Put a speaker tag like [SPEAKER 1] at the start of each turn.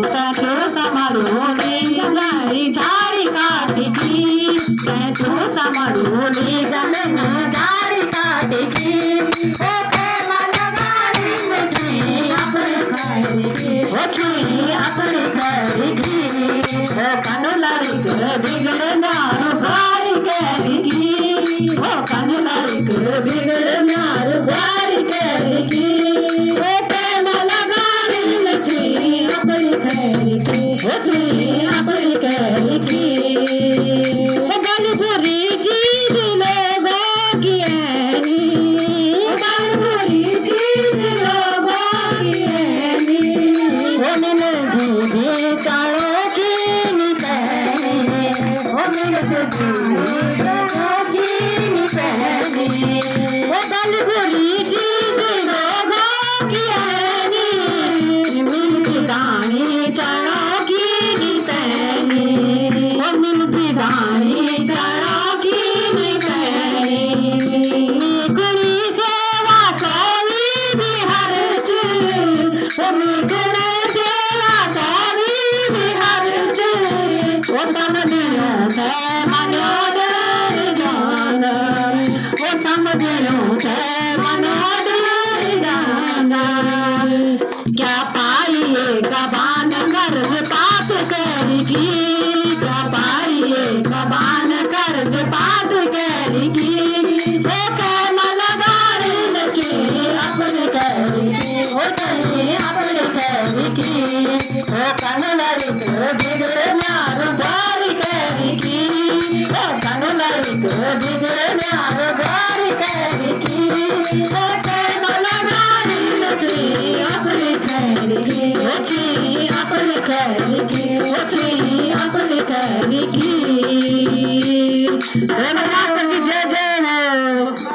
[SPEAKER 1] तू संभाळून जंगली झाडी काटेकी तू संभाळून जंगली झाडी काटेकी ओ प्रेम लगारी छुई अपनी खैरी ओ छुई अपनी खैरी ओ कनु लड़क बिगड़ मारू गाड़ी करेगी ओ कनु लड़क बिगड़ मारू गाड़ी करेगी ओ प्रेम लगारी छुई अपनी खैरी ओ छुई अपनी खैरी गलपुरी चीज लोगों की ऐनी गलपुरी चीज लोगों की ऐनी ओ मिल चारों की निपैनी ओ मिल चारों की निपैनी ओ गलपुरी चीज लोगों की ऐनी मिल दानी चारों की निपैनी ओ मिल दानी चारों की निपैनी कुड़ी सेवा सोवी बिहार च ओ कुड़ी सेवा सोवी बिहार च ओ समझियो से मनोदर जान ओ समझियो से मनोदर जान क्या पाइए कबान कर्ज पात करेगी क्या पाइए कबान कर्ज पात करेगी ओ कैम लगारी नची अपने करेगी ओ चाहिए अपने करेगी ओ कन लड़क बिगड़ मार गारी करेगी ओ कन लड़क बिगड़ मार गारी करेगी ओ कैम लगारी नची अपने करेगी ओ चाहिए अपने करेगी ओ चाहिए अपने करेगी